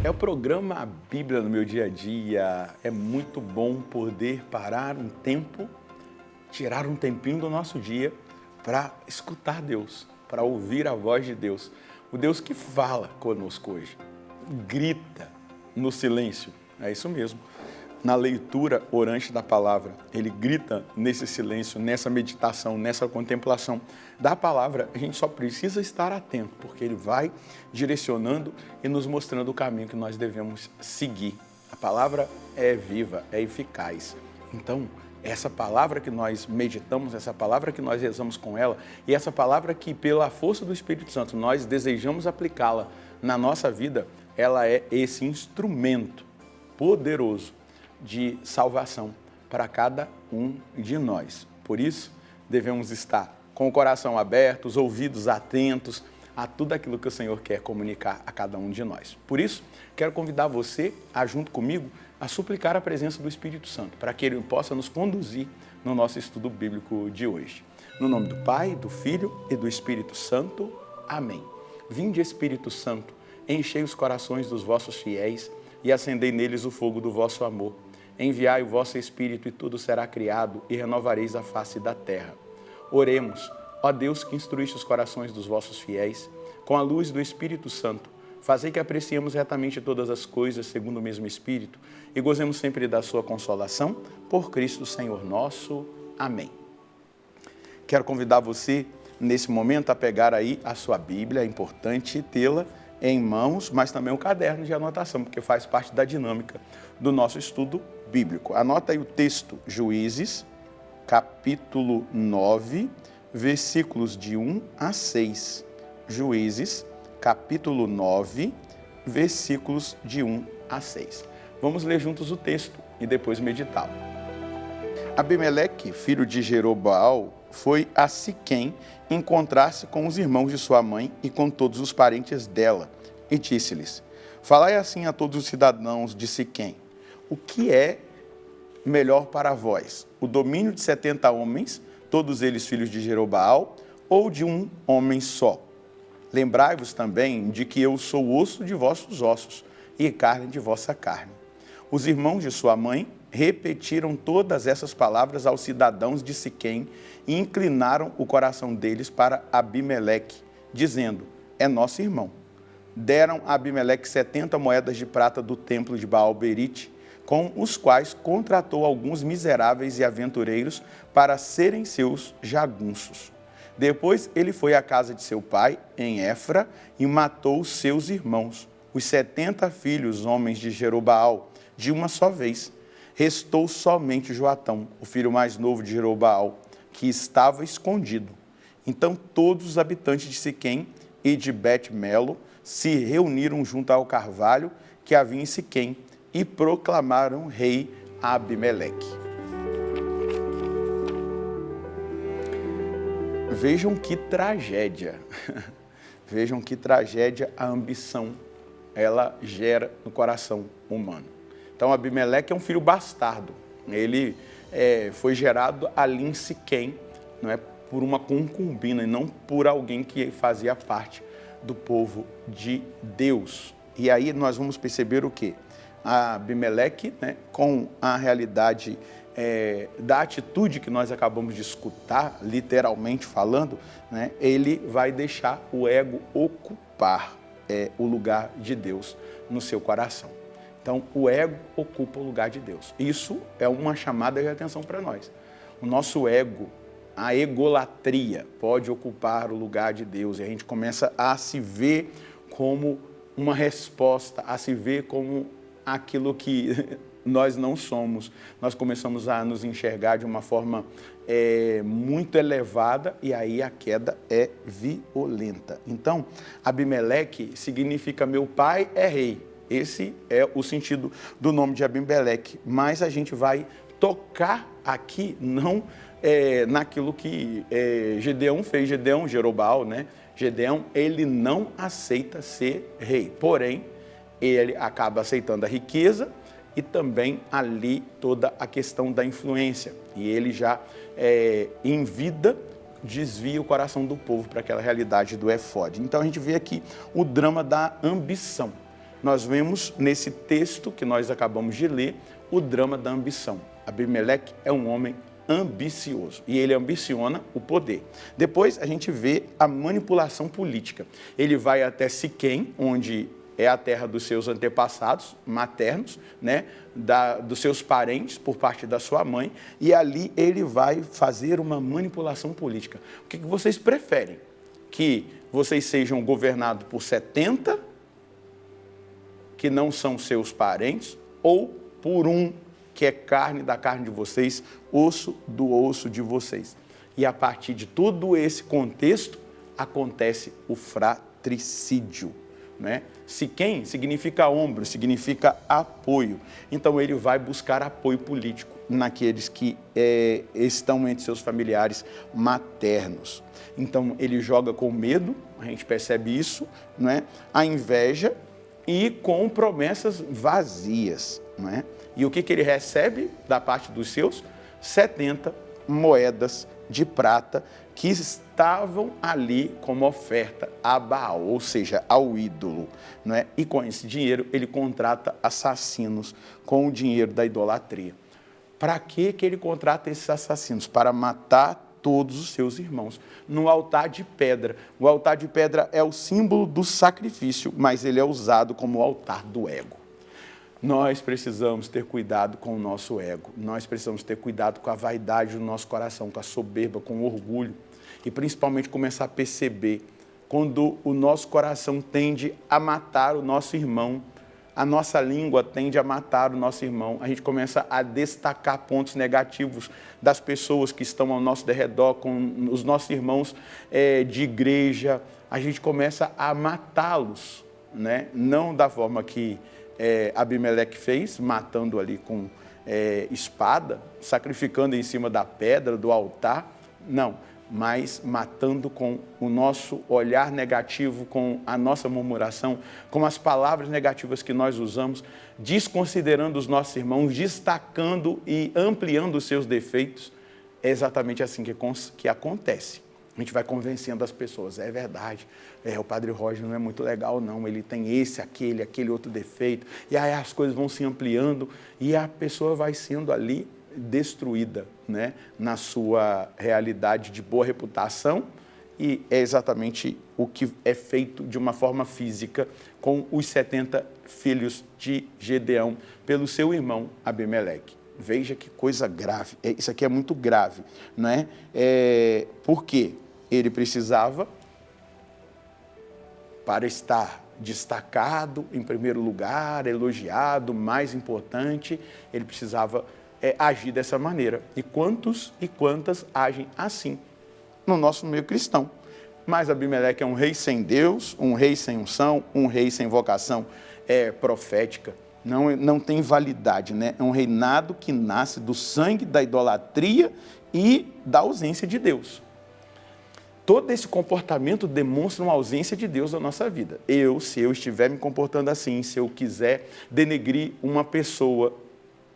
É o programa A Bíblia no meu dia a dia. É muito bom poder parar um tempo, tirar um tempinho do nosso dia para escutar Deus, para ouvir a voz de Deus. O Deus que fala conosco hoje, grita no silêncio. É isso mesmo. Na leitura orante da palavra, ele grita nesse silêncio, nessa meditação, nessa contemplação da palavra. A gente só precisa estar atento, porque ele vai direcionando e nos mostrando o caminho que nós devemos seguir. A palavra é viva, é eficaz. Então, essa palavra que nós meditamos, essa palavra que nós rezamos com ela, e essa palavra que, pela força do Espírito Santo, nós desejamos aplicá-la na nossa vida, ela é esse instrumento poderoso de salvação para cada um de nós. Por isso, devemos estar com o coração aberto, os ouvidos atentos a tudo aquilo que o Senhor quer comunicar a cada um de nós. Por isso, quero convidar você a, junto comigo, a suplicar a presença do Espírito Santo, para que Ele possa nos conduzir no nosso estudo bíblico de hoje. No nome do Pai, do Filho e do Espírito Santo. Amém. Vinde, Espírito Santo, enchei os corações dos vossos fiéis e acendei neles o fogo do vosso amor. Enviai o vosso Espírito e tudo será criado e renovareis a face da terra. Oremos, ó Deus que instruíste os corações dos vossos fiéis, com a luz do Espírito Santo, fazei que apreciemos retamente todas as coisas segundo o mesmo Espírito e gozemos sempre da sua consolação, por Cristo Senhor nosso. Amém. Quero convidar você, nesse momento, a pegar aí a sua Bíblia, é importante tê-la em mãos, mas também um caderno de anotação, porque faz parte da dinâmica do nosso estudo bíblico. Anota aí o texto, Juízes, capítulo 9, versículos de 1 a 6. Juízes, capítulo 9, versículos de 1 a 6. Vamos ler juntos o texto e depois meditá-lo. Abimeleque, filho de Jeroboal, foi a Siquém encontrar-se com os irmãos de sua mãe e com todos os parentes dela, e disse-lhes: falai assim a todos os cidadãos de Siquém: o que é melhor para vós, o domínio de 70 homens, todos eles filhos de Jeroboal, ou de um homem só? Lembrai-vos também de que eu sou osso de vossos ossos e carne de vossa carne. Os irmãos de sua mãe repetiram todas essas palavras aos cidadãos de Siquém e inclinaram o coração deles para Abimeleque, dizendo: é nosso irmão. Deram a Abimeleque 70 moedas de prata do templo de Baal-Berite, com os quais contratou alguns miseráveis e aventureiros para serem seus jagunços. Depois ele foi à casa de seu pai, em Éfra, e matou seus irmãos, os 70 filhos homens de Jeroboal, de uma só vez. Restou somente Joatão, o filho mais novo de Jeroboal, que estava escondido. Então todos os habitantes de Siquém e de Bet-Melo se reuniram junto ao carvalho que havia em Siquém e proclamaram rei Abimeleque. Vejam que tragédia, vejam que tragédia a ambição ela gera no coração humano. Então, Abimeleque é um filho bastardo. Ele foi gerado ali em Siquém, não é, por uma concubina e não por alguém que fazia parte do povo de Deus. E aí nós vamos perceber o quê? Abimeleque, né, com a realidade da atitude que nós acabamos de escutar, literalmente falando, né, ele vai deixar o ego ocupar o lugar de Deus no seu coração. Então, o ego ocupa o lugar de Deus. Isso é uma chamada de atenção para nós. O nosso ego, a egolatria, pode ocupar o lugar de Deus e a gente começa a se ver como uma resposta, a se ver como aquilo que nós não somos. Nós começamos a nos enxergar de uma forma muito elevada e aí a queda é violenta. Então, Abimeleque significa meu pai é rei. Esse é o sentido do nome de Abimeleque, mas a gente vai tocar aqui não naquilo que Gedeão fez, Jeroboal, né? Gedeão, ele não aceita ser rei, porém, ele acaba aceitando a riqueza e também ali toda a questão da influência. E ele já, em vida, desvia o coração do povo para aquela realidade do éfode. Então a gente vê aqui o drama da ambição. nós vemos nesse texto que nós acabamos de ler o drama da ambição. Abimeleque é um homem ambicioso e ele ambiciona o poder. Depois a gente vê a manipulação política. Ele vai até Siquém, onde é a terra dos seus antepassados maternos, né, dos seus parentes por parte da sua mãe, e ali ele vai fazer uma manipulação política. O que vocês preferem? Que vocês sejam governados por 70 que não são seus parentes, ou por um que é carne da carne de vocês, osso do osso de vocês? E a partir de todo esse contexto, acontece o fratricídio, né? Siquém significa ombro, significa apoio. Então ele vai buscar apoio político naqueles que estão entre seus familiares maternos. Então ele joga com medo, a gente percebe isso, né? A inveja e com promessas vazias, né? E o que ele recebe da parte dos seus? 70 moedas de prata que estavam ali como oferta a Baal, ou seja, ao ídolo, não é? E com esse dinheiro ele contrata assassinos com o dinheiro da idolatria. Para que ele contrata esses assassinos? Para matar todos os seus irmãos no altar de pedra. O altar de pedra é o símbolo do sacrifício, mas ele é usado como o altar do ego. Nós precisamos ter cuidado com o nosso ego, nós precisamos ter cuidado com a vaidade do nosso coração, com a soberba, com o orgulho, e principalmente começar a perceber quando o nosso coração tende a matar o nosso irmão, a nossa língua tende a matar o nosso irmão, a gente começa a destacar pontos negativos das pessoas que estão ao nosso derredor, com os nossos irmãos de igreja, a gente começa a matá-los, né? Não da forma que Abimeleque fez, matando ali com espada, sacrificando em cima da pedra, do altar, não, mas matando com o nosso olhar negativo, com a nossa murmuração, com as palavras negativas que nós usamos, desconsiderando os nossos irmãos, destacando e ampliando os seus defeitos. É exatamente assim que acontece. A gente vai convencendo as pessoas, é verdade, o Padre Roger não é muito legal não, ele tem esse, aquele outro defeito, e aí as coisas vão se ampliando e a pessoa vai sendo ali destruída, né, na sua realidade de boa reputação, e é exatamente o que é feito de uma forma física com os 70 filhos de Gedeão pelo seu irmão Abimeleque. Veja que coisa grave, isso aqui é muito grave, não é? Por quê? Ele precisava, para estar destacado, em primeiro lugar, elogiado, mais importante, ele precisava agir dessa maneira. E quantos e quantas agem assim no nosso meio cristão? Mas Abimeleque é um rei sem Deus, um rei sem unção, um rei sem vocação profética. Não tem validade, né? É um reinado que nasce do sangue, da idolatria e da ausência de Deus. Todo esse comportamento demonstra uma ausência de Deus na nossa vida. Se eu estiver me comportando assim, se eu quiser denegrir uma pessoa,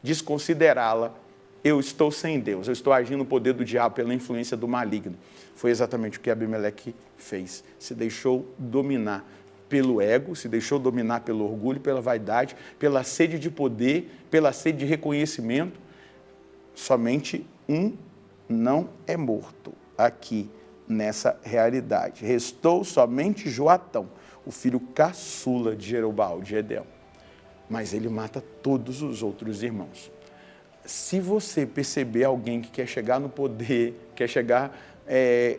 desconsiderá-la, eu estou sem Deus, eu estou agindo no poder do diabo pela influência do maligno. Foi exatamente o que Abimeleque fez. Se deixou dominar pelo ego, se deixou dominar pelo orgulho, pela vaidade, pela sede de poder, pela sede de reconhecimento. Somente um não é morto aqui nessa realidade. Restou somente Joatão, o filho caçula de Jerobaal, de Gedeão. Mas ele mata todos os outros irmãos. Se você perceber alguém que quer chegar no poder, quer chegar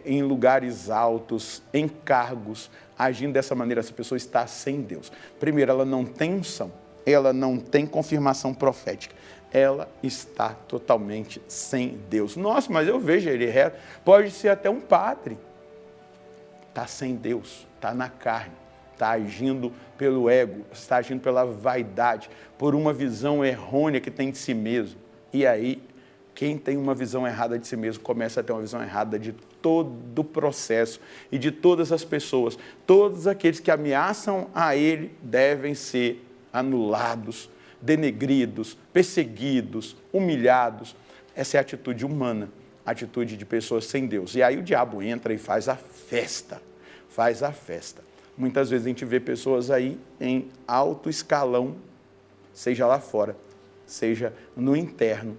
em lugares altos, em cargos, agindo dessa maneira, essa pessoa está sem Deus. Primeiro, ela não tem unção, ela não tem confirmação profética, ela está totalmente sem Deus. Nossa, mas eu vejo ele reto, pode ser até um padre, está sem Deus, está na carne, está agindo pelo ego, está agindo pela vaidade, por uma visão errônea que tem de si mesmo. E aí, quem tem uma visão errada de si mesmo começa a ter uma visão errada de todo o processo e de todas as pessoas. Todos aqueles que ameaçam a ele devem ser anulados, denegridos, perseguidos, humilhados. Essa é a atitude humana, a atitude de pessoas sem Deus. E aí o diabo entra e faz a festa, Muitas vezes a gente vê pessoas aí em alto escalão, seja lá fora, seja no interno,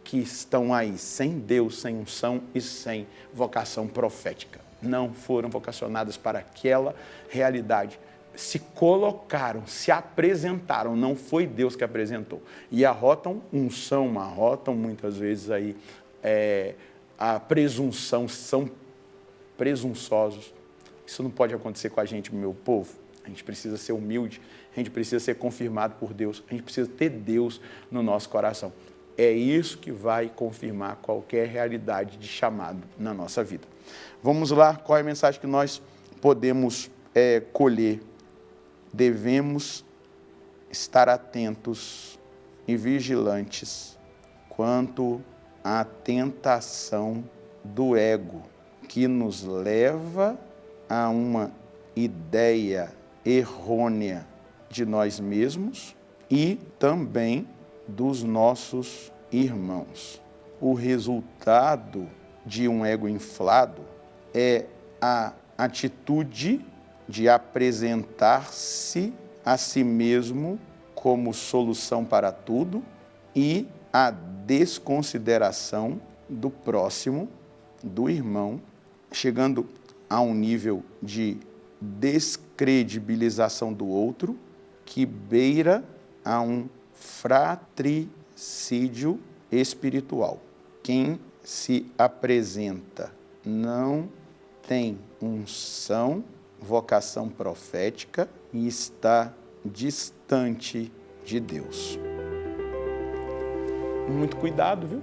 que estão aí sem Deus, sem unção e sem vocação profética. Não foram vocacionadas para aquela realidade. Se colocaram, se apresentaram, não foi Deus que apresentou. E arrotam unção, arrotam muitas vezes aí a presunção, são presunçosos. Isso não pode acontecer com a gente, meu povo. A gente precisa ser humilde, a gente precisa ser confirmado por Deus, a gente precisa ter Deus no nosso coração. É isso que vai confirmar qualquer realidade de chamado na nossa vida. Vamos lá, qual é a mensagem que nós podemos colher? Devemos estar atentos e vigilantes quanto à tentação do ego, que nos leva a uma ideia errônea de nós mesmos e também dos nossos irmãos. O resultado de um ego inflado é a atitude de apresentar-se a si mesmo como solução para tudo e a desconsideração do próximo, do irmão, chegando a um nível de descredibilização do outro que beira a um fratricídio espiritual. Quem se apresenta não tem unção, vocação profética e está distante de Deus. Muito cuidado, viu?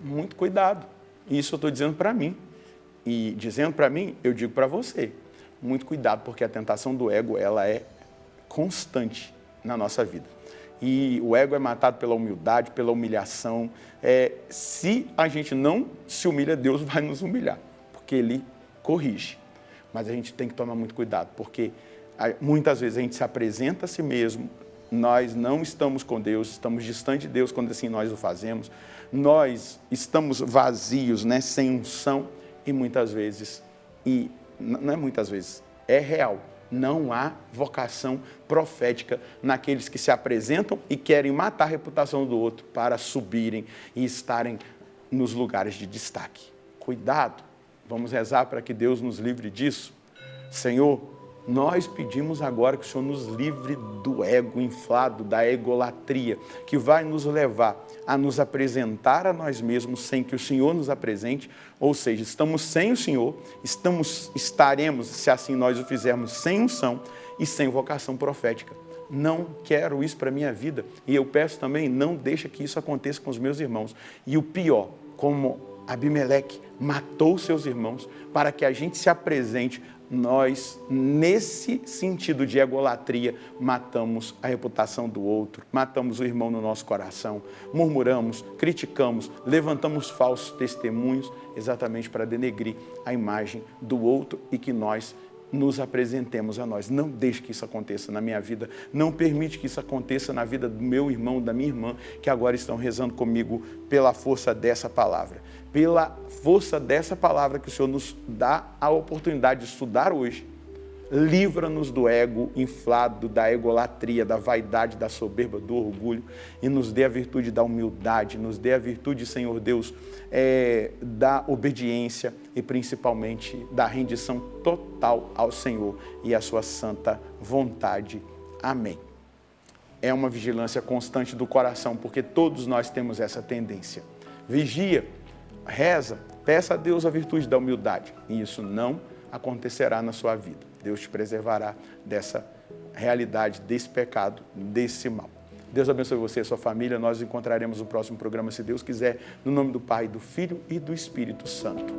Muito cuidado. Isso eu estou dizendo para mim. E dizendo para mim, eu digo para você. Muito cuidado, porque a tentação do ego, ela é constante na nossa vida. E o ego é matado pela humildade, pela humilhação. Se a gente não se humilha, Deus vai nos humilhar, porque Ele corrige. Mas a gente tem que tomar muito cuidado, porque muitas vezes a gente se apresenta a si mesmo, nós não estamos com Deus, estamos distantes de Deus quando assim nós o fazemos, nós estamos vazios, né, sem unção, e muitas vezes, e não é muitas vezes, é real, não há vocação profética naqueles que se apresentam e querem matar a reputação do outro para subirem e estarem nos lugares de destaque. Cuidado, vamos rezar para que Deus nos livre disso. Senhor, nós pedimos agora que o Senhor nos livre do ego inflado, da egolatria, que vai nos levar a nos apresentar a nós mesmos sem que o Senhor nos apresente, ou seja, estamos sem o Senhor, estaremos, se assim nós o fizermos, sem unção e sem vocação profética. Não quero isso para a minha vida e eu peço também, não deixa que isso aconteça com os meus irmãos. E o pior, como Abimeleque matou seus irmãos para que a gente se apresente, nós, nesse sentido de egolatria, matamos a reputação do outro, matamos o irmão no nosso coração, murmuramos, criticamos, levantamos falsos testemunhos, exatamente para denegrir a imagem do outro e que nós nos apresentemos a nós. Não deixe que isso aconteça na minha vida, não permite que isso aconteça na vida do meu irmão, da minha irmã, que agora estão rezando comigo pela força dessa palavra. Pela força dessa palavra que o Senhor nos dá a oportunidade de estudar hoje, livra-nos do ego inflado, da egolatria, da vaidade, da soberba, do orgulho e nos dê a virtude da humildade, nos dê a virtude, Senhor Deus, da obediência e principalmente da rendição total ao Senhor e à sua santa vontade. Amém. É uma vigilância constante do coração, porque todos nós temos essa tendência. Vigia, reza, peça a Deus a virtude da humildade e isso não acontecerá na sua vida. Deus te preservará dessa realidade, desse pecado, desse mal. Deus abençoe você e a sua família. Nós nos encontraremos no próximo programa, se Deus quiser, no nome do Pai, do Filho e do Espírito Santo.